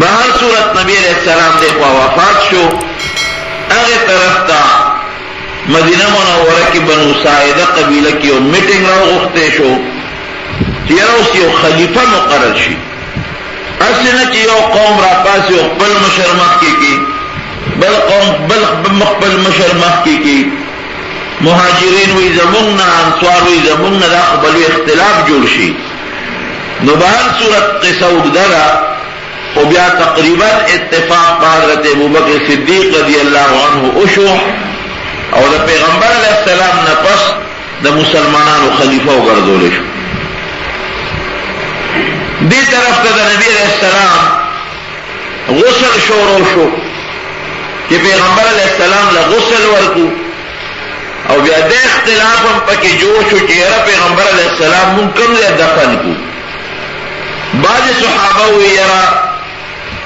بہر صورت نبی علیہ السلام دیکھوا وفات شو اگے طرف تا مدینہ منورہ کی بنو ساعدہ قبیلہ کی meeting Rao غفتے show Chera us you خلیفہ مقرر شی اسنہ چی یو قوم را پاس یو بل مشرمخ کی بل قوم بل مشرمخ کی مہاجرین وی زموننا انصار وی زموننا دا قبل اختلاف جوڑ شی نو بہر صورت قصہ اگدرہ و بیا تقریبا اتفاق حضرت ابوبکر صدیق رضی اللہ عنہ اشو اور دا پیغمبر علیہ السلام نفس دا مسلمانان و خلیفہ گردولے شو دی طرف تا دا نبی علیہ السلام غسل شورو شو کہ پیغمبر علیہ السلام لغسل ورکو اور بیا دے اختلاف ہم پاکی جوشو چیرہ پیغمبر علیہ السلام منکم دے دفن کو بعض صحابہ ہوئی یرا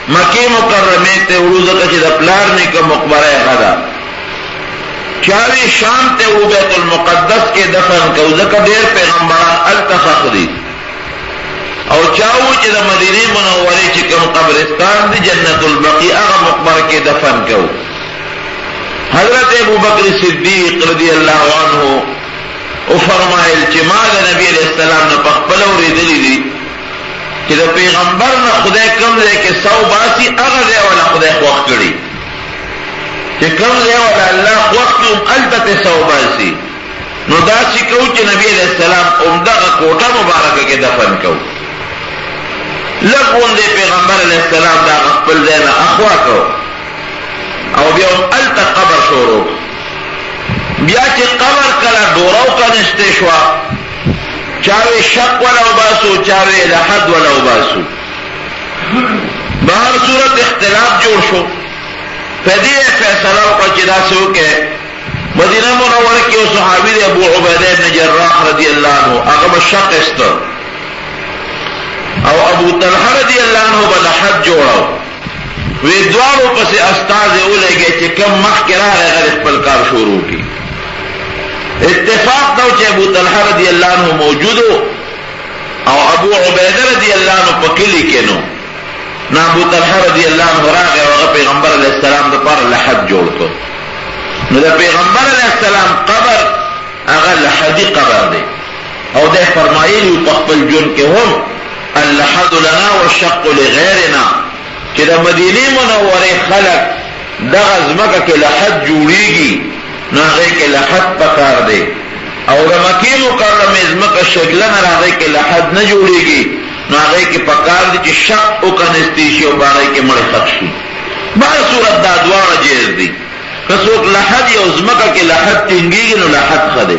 مکی مکرمی تے اروزہ چی دا پلارنی کا مقبرہ خدا چاوی شام تے او بیت المقدس کے دفن کو ذکر دیر پیغمبران التخق دی اور چاہو چی دا مدینی منوری چی کم قبرستان دی جنت البقی اغا مقبر کے دفن کو حضرت ابوبکر صدیق رضی اللہ عنہ او فرمائل چی ما دا نبی علیہ السلام نے پخپلو ریدلی دی کہ دا پیغمبر نا خدای کم دے کہ سو باسی اغا دے والا خدای خوخ کری کہ کم دے والا اللہ خوخ کی البت سو باسی نو دا سی کو چی نبی علیہ السلام امدغ کوٹا مبارکہ کے دفن کو لگون دے پیغمبر علیہ السلام دا اقبل دینا اخوا کو او بیا التا قبر شورو بیا چی قبر کلا دوراو کا نشتے شوا چاوے شک والا باسو چاوے لحد والا باسو بہر صورت اختلاف جوڑ شو فیدی فیصلہ کا چدا سو کہ مدینہ منور کی صحابی دے ابو عبیدہ بن جراح رضی اللہ عنہ اغم شک استر او ابو طلحہ رضی اللہ عنہ بلحد جوڑاو وی دوارو پس استاذ اولے گئے چی کم مخ کرا ہے غیر پلکار شروع کی اتفاق دو چی ابو طلحہ رضی اللہ عنہ موجود ہو او ابو عبیدہ رضی اللہ عنہ پکلی کے نو نا ابو طلحہ رضی اللہ عنہ راگے وغا پیغمبر علیہ السلام دا پار لحد جوڑ تو نو دا پیغمبر علیہ السلام قبر اغا لحدی قبر دے او دے فرمائیلی پخپل جن کے ہم اللحد لنا والشق لغیرنا کہ دا مدینی منور خلق دا غزمکہ کے لحد جوڑی گی ناغے کے لحد پکار دے اور مکی مکرم ازمکہ شکلن راغے کے لحد نہ جوڑی گی ناغے کے پکار دے چی شق او کنستیشی و بارے کے مڑے خدشی بار صورت دا دوار جیز دی کسوک لحد یا ازمکہ کے لحد تنگی گی نو لحد خدے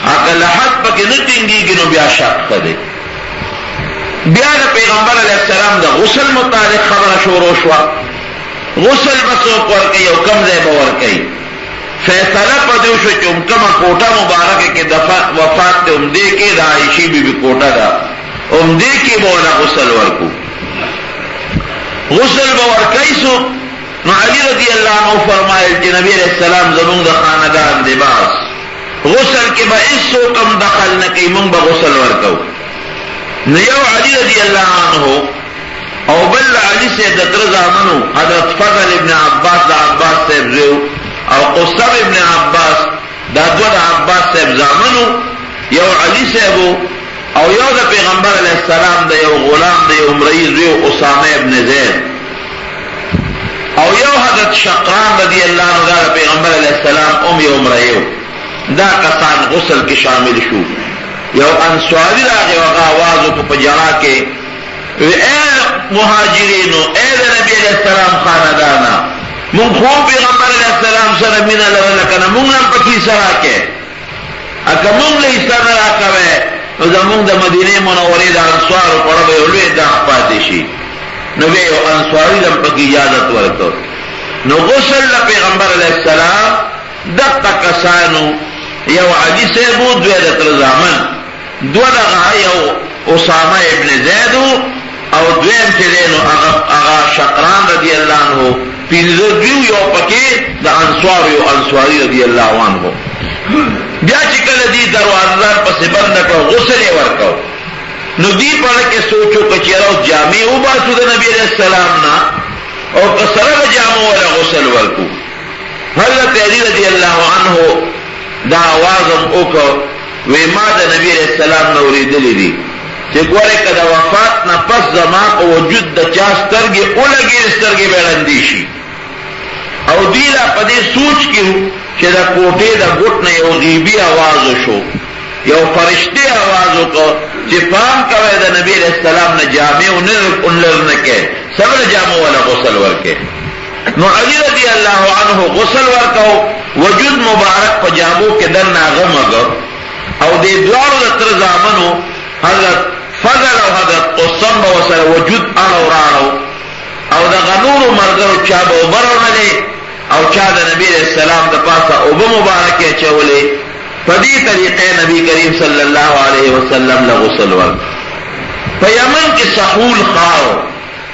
آکا لحد پکی نہ تنگی گی نو بیا شق خدے بیا دا پیغمبر علیہ السلام دا غسل متعلق خبر شورو شوا غسل بسوک ورکی او کم زیبا ورکی فیصلہ پدیو شو چی کما کوٹا مبارک کے دفع وفات تے امدے کے دا عائشی بی بی کوٹا دا امدے کی بولا غسل ورکو غسل بورکی سو نو علی رضی اللہ عنہ فرمائل چی نبی علیہ السلام زمون دا خاندان لباس غسل کے با اس سو کم دخل نکی من با غسل ورکو نیو علی رضی اللہ عنہ او بل علی سے دتر زامنو حضرت فضل ابن عباس دا عباس سے بزیو او قصب ابن عباس دا دو دا عباس سے بزامنو یو علی سے بو او یو دا پیغمبر علیہ السلام دا یو غلام دا یو مریض یو اسامہ ابن زید او یو حضرت شقران رضی اللہ عنہ دا پیغمبر علیہ السلام یو مریض دا کسان غسل کی شامل شو یو انسواری راگے وغا آوازو کو پجرا کے اے مہاجرینو اے نبی علیہ السلام خاندانا من خوب پیغمبر علیہ السلام سر من لکنا من نم پکی سرا کے اکا من لی سر راکوے زمون دا مدینہ منوری دا انسوارو پڑا بے علوی دا پاتشی نبی یو انسواری دم پکی اجازت ورکو نو غسل پیغمبر علیہ السلام دقا کسانو یو علی سے بود دویدت رزامن دو دغا یو اسامہ ابن زیدو او دویم چلینو اغا شقران رضی اللہ عنہ پینزو دیو یو پکی دا انسوار یو انسواری رضی اللہ عنہ بیا چکل دی دروازدار پس بندکو غسل ورکو نو دی پڑھ کے سوچو کچیرا جامع او باسو دا نبی علیہ السلام نا اور کسرب جامع والا غسل ورکو. حضرت علی رضی اللہ عنہ دا آوازم اوکو وی ما دا نبی علیہ السلام نوری دلی دی چه گوره که دا وفات نا پس زمان کو وجود دا چا سترگی اولگی سترگی بیرندیشی او دیلا پدی سوچ کیو چه دا کوٹی دا گٹ نا یو غیبی آوازو شو یو فرشتی آوازو کو چه پام کوئے دا نبی علیہ السلام نا جامع انلر نکے سبر جامع والا غسل ورکے. نو علی رضی اللہ عنہ غسل ورکو وجود مبارک پا جامو کے در ناغم اگو او دے دوارو دا تر زامنو حضرت فضل او حضرت قسم با وصل وجود آنو رانو او دا غنورو مرگرو چا با اوبرو نلے او چا دا نبی علیہ السلام دا پاسا اوبا مبارکی چولے فدی طریقے نبی کریم صلی اللہ علیہ وسلم لغسل ورک. پا یمن کی سحول خواو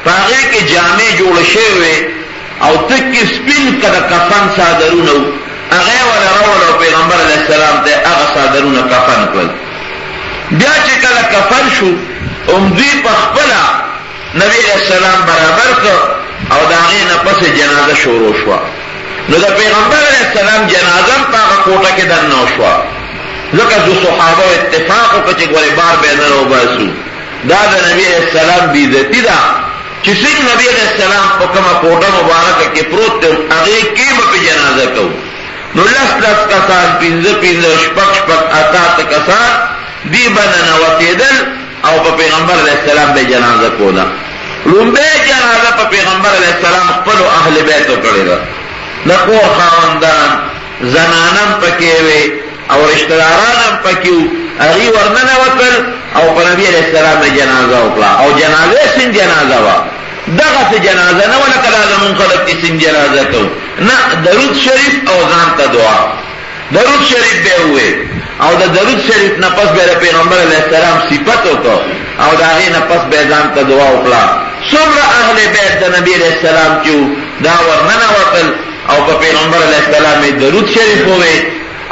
پاگے کے جامع جوڑشے ہوئے او تک سپین کدا کفن صادرونو اغی والا رولو پیغمبر علیہ السلام تے اغا صادرونو کفن کل بیا چکل کفن شو امدوی پخپلا نبی علیہ السلام برابر کر او داغی نپس جنازہ شروع شوا. نو دا پیغمبر علیہ السلام جنازہ پاگا کوٹا کے در نو شوا لکہ دو صحابہ اتفاقو کچھ گوری بار بینر او باسو دا نبی علیہ السلام بیزتی دا چسنگ نبی علیہ السلام پا کما کوٹا مبارکہ کے پروت دے اغی کیم پی جنازہ کو نو لس کسان پینز شپک اتات کسان دی بننواتی دل او پا پیغمبر علیہ السلام بے جنازہ کو دا لنبے جنازہ پا پیغمبر علیہ السلام خپلو اہل بیتو کردی دا نقور خواندان زنانم پکیوے او رشتدارانم پکیو اغی ورننواتل او پا نبی علیہ السلام بے جنازہ اکلا او جنازہ سن جنازہ وا دغه سے جنازہ نہ ولا کلا زمون خلق کی سن جنازہ کو نہ درود شریف او ځان ته دعا درود شریف به ہوئے او دا درود شریف نہ پس به پیغمبر علیہ السلام صفاتو کو او دا ہی نہ پس به ځان ته دعا وکړه سمرا اهل بیت د نبی علیہ السلام کیو دا ورننه وکړ او په پیغمبر علیہ السلام درود شریف ہوئے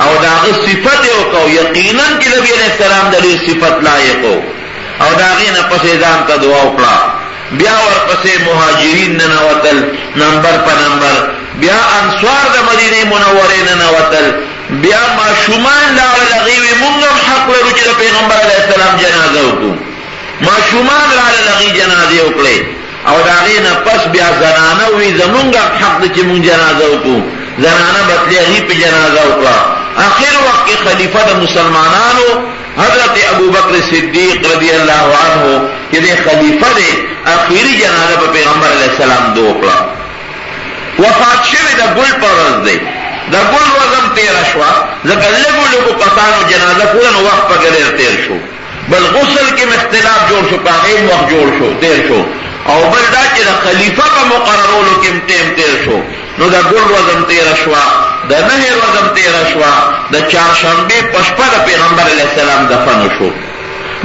او دا صفات کو یقینا کہ نبی علیہ السلام د صفات لائق او دا ہی نہ پس ځان ته دعا وکړه بیا ورپسې مهاجرین ننوتل نمبر په نمبر بیا انصار د مدینه منورې ننوتل بیا معشومان لاړل هغوی موږ هم حق لرو چې د پیغمبر علیه السلام جنازه وکړو معشومان لاړل هغوی جنازې وکړې او د هغې نه پس بیا زنانه وي زمونږ هم حق ده چې مونږ جنازه وکړو زنانه بتلې هغوی په جنازه وکړه آخر وقت کې خلیفه د مسلمانانو حضرت ابو بکر صدیق رضی اللہ عنہ کہ دے خلیفہ دے آخری جنازہ پہ پیغمبر علیہ السلام دو اکڑا وفات شوی دا گل پر رز دے دا گل وزم تیر شوا زکر لگو قطانو جنازہ پورا وقت پا گلیر تیر شو بل غسل کے اختلاف جوڑ شو پاقیم وقت جوڑ شو تیر شو او بل دا چی دا خلیفہ پا مقررولو کم تیر شو نو دا گل وزم تیر شوا دا نهر وزم تیر شوا دا چارشنبه پشپا دا پیغمبر علیہ السلام دفن شو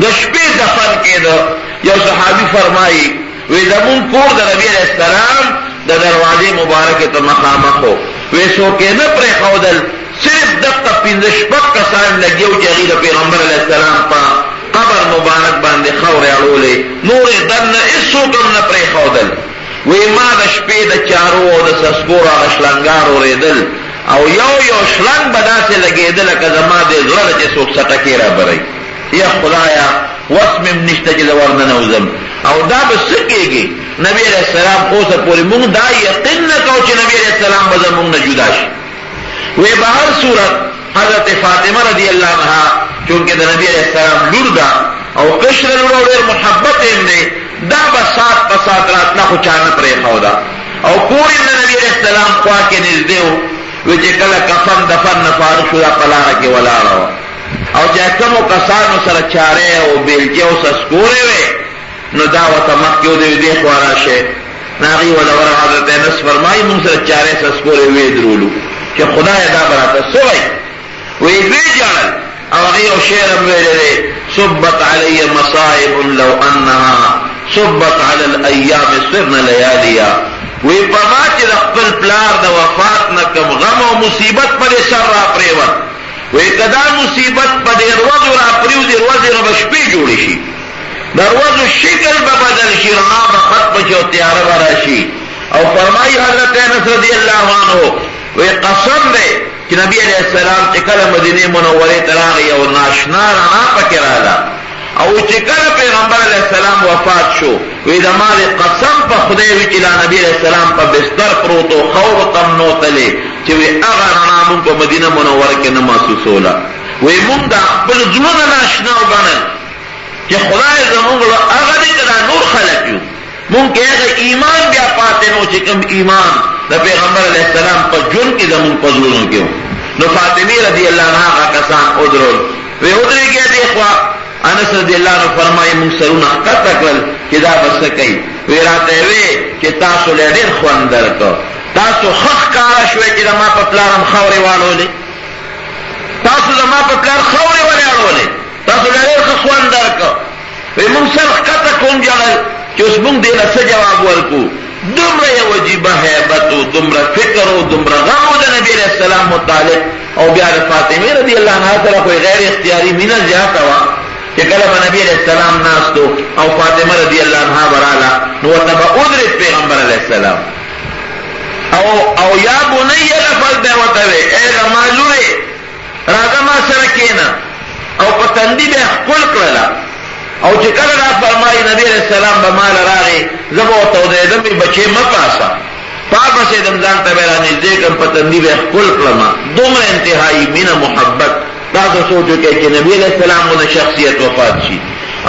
دا شپی دفن کے دا یو صحابی فرمائی وی زمون کور دا نبی علیہ السلام دا دروازے مبارک تا مخامخ ہو وی سوکے نپر خودل صرف دقا پینزشپک کسان لگیو چاگی دا پیغمبر علیہ السلام پا قبر مبارک باندے خور اڑولے نور دن اس سوکم نپر خودل وی ما دا شپی دا چارو دا سسکورا غشلنگارو ریدل او یو شلنگ بدا سے لگے دل کا زما دے زړه چې څوک سټکی را بری یا خدایا واسمم نشته چې ورنه نوزم او دا به سکیږي نبی علیہ السلام خو سه پوری مونږ دا یقین نه کو چې نبی علیہ السلام به زمونږ نه جدا شي وی بهر صورت حضرت فاطمه رضی اللہ عنہا چونکہ دا نبی علیہ السلام لور دا او قشر لور ډیر محبت یې نه دا به سات پسات رات نه خو چانه پرې خو دا او پوری نبی علیہ السلام خوا کې نږدې وچے کلا کفن دفن نفارش دا پلارا کے ولاڑا او چاہ کمو کسانو سر چارے او بیلچے او سسکورے وے نو داوتا مخیو دے خوارا شے ناغی ولور حضرت انس فرمائی من سر چارے سسکورے وے درولو کہ خدا دا براتا سوئی وی دوی جانل او غیر و شیرم ویلے دے صبت علی مصائب لو انہا صبت علی الایام سرن لیالیا وی پما چې د خپل پلار د وفات نه کم غم او مصیبت پر سر را پریوت وی کدا مصیبت په ډیر ورځ را پریو دی ورځ را بشپې جوړی شي دروازو شکل ببدل شي، رڼا به ختم شي او تیاره به راشي. او فرمایي حضرت انس رضی الله عنه وی قسم دی چې نبی علیہ السلام چې کله مدینه منورې ته راغی او ناشنا رڼا پکې راغله، او چې کله پیغمبر علیہ السلام وفات شو، وی د ما قسم په خدای وی چې نبی علیہ السلام په بستر پروت او خور تم نو تلې چې وی هغه رڼا مونږ په مدینه منوره کې نه محسوسوله. وی مونږ د خپل زړونو ناشنا وګڼل چې خدای زمونږ له هغه دې ته نور خلق یو، مونږ کې هغه ایمان بیا پاتې نو چې کوم ایمان د پیغمبر علیہ السلام په جون کې زمونږ په زړونو کې و. نو فاطمه رضی الله عنها هغه کسان ودرول، وی ودرېږئ دې خوا. انس رضی الله عنه فرمایي مونږ سرونه ښکته کړل چې دا به څه کوي. وی راته وی چې تاسو له ډېر خوند درکړ، تاسو ښه ښکاره شوئ چې زما په پلار هم خاورې واړولې، تاسو زما په پلار خاورې ولې اړولې، تاسو له ډېر ښه خوند درکړ. وی مونږ سر ښکته کوم جړل چې اوس مونږ دې له څه جواب ورکو. دومره یو عجیبه هیبت و دومره فکر و دومره غم و د نبی علیہ السلام متعلق. او بیا د فاطمه رضی الله عنها سره کوئی غیر اختیاري مینه زیاته وه چې کله به نبی علیہ السلام ناستو او فاطمه رضی الله عنها براله نو ورته به ودرېد پیغمبر علیہ السلام او یا بنی لفظ به ورته وی ای زما لورې راځه ما سره کښېنه او په تندي به یې ښکل کړله. او چې کله را فرمایي نبی علیہ السلام به ماله راغی زه به ورته ودرېدم بچې مه پاسه پاپسېدم ځان ته به یې رانږدې کړم په تندي به یې ښکل کړم. دومره انتهایي مینه محبت. تاسو سوچ وکړئ چې نبی علیہ السلام غوندې شخصیت وفات شي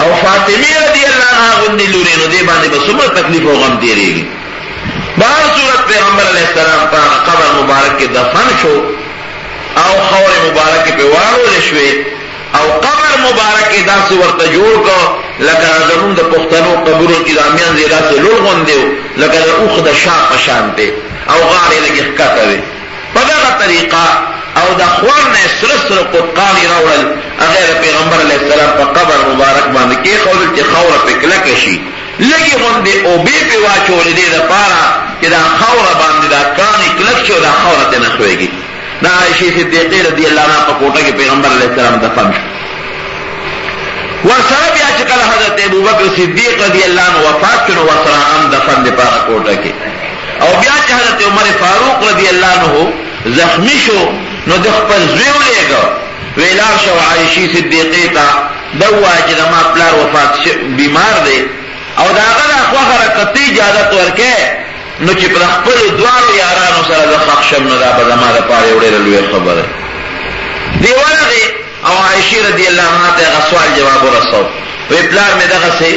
او فاطمه رضی الله عنها غوندې لورې، نو دې باندې به څومره تکلیف او غم تېرېږي. بهر صورت پیغمبر علیہ السلام په قبر مبارک کې دفن شو او خاورې مبارکې پرې واړولې شوې او قبر مبارک داسې ورته جوړ کړ لکه زمونږ د پښتنو قبرونو کې د امیان ځای داسې لوړ غوندې و لکه د اوښ د شا په شان دی او غاړې لږې ښکته وې. په دغه طریقه او د خوار نه سره سره قطقان یې راوړل، هغه د پیغمبر علیہ السلام په قبر مبارک باندې کېښودل چې خاوره پرې کلکه شي. لږې غوندې اوبې پرې واچولې دې دپاره چې دا خاوره باندې دا کاڼي کلک شي او دا خاوره ترې نه ښویږي. دا عائشې صدیقې رضی الله عنها په کوټه کې پیغمبر علیہ السلام دفن شو. ورسره بیا چې کله حضرت ابوبکر صدیق رضی الله عنه وفات شو نو ورسره هم دفن دی په هغه کوټه کې. او بیا چې حضرت عمر فاروق رضی الله عنه زخمی شو نو د خپل زوی ولېږه وی لاړ شه عائشې صدیقې ته ده ووایه چې زما پلار وفات بیمار دی او د هغه د خوښه رکتې اجازت ورکړې نو چې پر خپلو دواړو یارانو سره زه ښخ شم نو دا به زما دپاره یو ډېره لویه خبره دی ورغې او عائشې رضی الله عنها ته هغه سوال جواب ورسو. وی پلار مې دغسې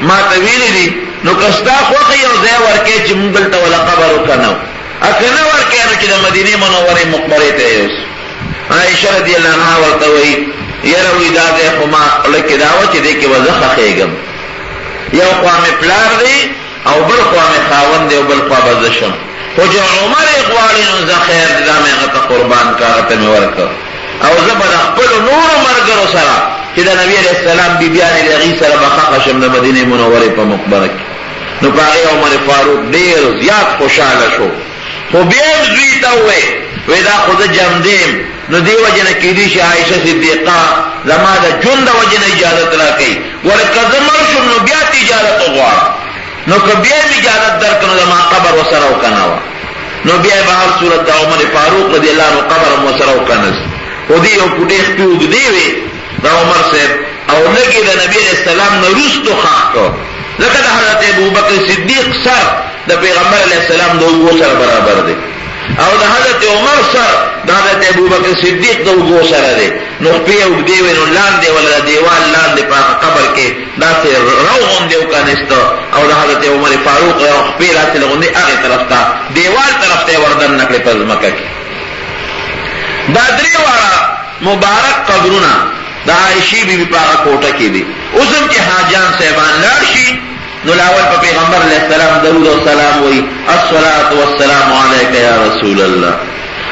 ما ته ویلي دي نو که ستا خوښه یو ځای ورکړې چې مونږ دلته وله قبر وکنو اکه نه ورکړې نو چې د مدینې منورې مقبرې ته یوسو. عائشة رضی الله عنها ورته وایي یاره وی دا ځای خو ما خوله کې دا وه چې دې کې به زه ښخېږم، یو خوا مې پلار دی او بل خوا مې خاوند دی او بل خوا به زه شم، خو چې عمر یې غواړي نو زه خیر دی دا مې هغه ته قربان کړه، هغه ته مې ورکړه او زه به د خپلو نورو ملګرو سره چې د نبي علیہ السلام بیبیانې د هغې سره به ښخه شم د مدینې منورې په مقبره کې. نو په هغې عمر فاروق ډېر زیات خوشحاله شو. خو بیا یې زوی ته ووایي وی دا خو زه جمدیم نو دې وجې نه کېدی شي عایشه صدیقه زما د ژوند د وجې نه اجازت راکوي، ولې که زه مړ شم نو بیا ته اجازت وغواړم، نو که بیا یې اجازت درکړه نو زما قبر ورسره وکنوه. نو بیا یې په هر صورت د عمر فاروق رضی الله عنه قبر هم ورسره وکنس. خو دې یو کوټې خپې اوږدې وې د عمر صاحب او لږې د نبي علیہ السلام نه وروستو ښخ کړ، ځکه د حضرت ابوبکر صدیق سر د پیغمبر علیہ السلام د اوږو سره برابر دی او د حضرت عمر سر د حضرت ابوبکر صدیق د اوږو سره دی. نو خپې اوږدې وې نو لاندې ولا د دیوال لاندې په قبر کې داسې رو غوندې وکنسته او د حضرت عمر فاروق یو خپې داسې لغوندې هغې طرف ته دیوال طرف ته یې وردن نه کړې په ځمکه کې. دا درې واړه مبارک قبرونه د عایشې بیبي په هغه کوټه کې دي. اوس هم چې حاجیان صاحبان لاړ شي نو لاول په پیغمبر علیہ السلام درود او سلام وایي الصلاة والسلام علیک یا رسول الله،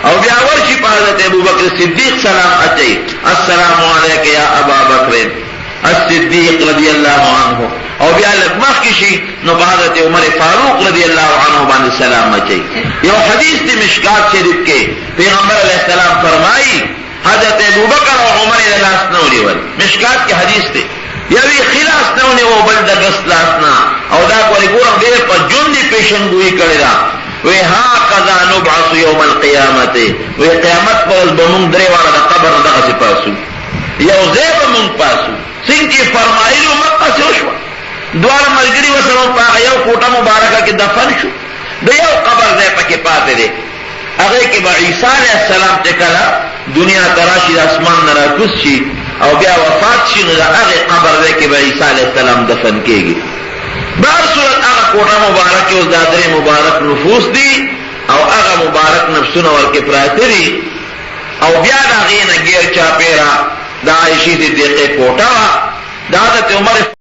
او بیا ورشي په حضرت ابوبکر صدیق سلام اچي السلام علیک یا ابا بکر الصدیق رضی الله عنه، او بیا لږ مخکې شي نو په حضرت عمر فاروق رضی الله عنه باندې سلام اچي. یو حدیث دی مشکات شریف کې پیغمبر علیہ السلام فرمایي حضرت ابوبکر او عمر یې لاس نه ونیول، مشکات کې حدیث دی یوی خلاص نونی او بل دا گسلاسنا او دا کولی گورم دیر پا جندی پیشنگوئی کردہ وی ها قضا نبعث یوم القیامت وی قیامت پر بمونگ دریوانا دا قبر دا غسی پاسو یو زیب مونگ پاسو سنکی فرمائلو مقا سوشوا دوار ملگری وسلم پا یو کوٹا مبارکہ کی دفن شو دا یو قبر دے پا کی پاتے دے اگر کہ با عیسیٰ علیہ السلام تکلا دنیا تراشی دا اسمان نراکس شی او بیا وفات شي نو دا هغه قبر دی کې به عیسی علیہ السلام دفن کېږي. بهر صورت هغه کوټه مبارک او دا درې مبارک نفوس دي او هغه مبارک نفسونه ورکې پراته دي او بیا د هغې نه غیر چاپېره د عایشې صدیقې کوټه وه د حضرت عمر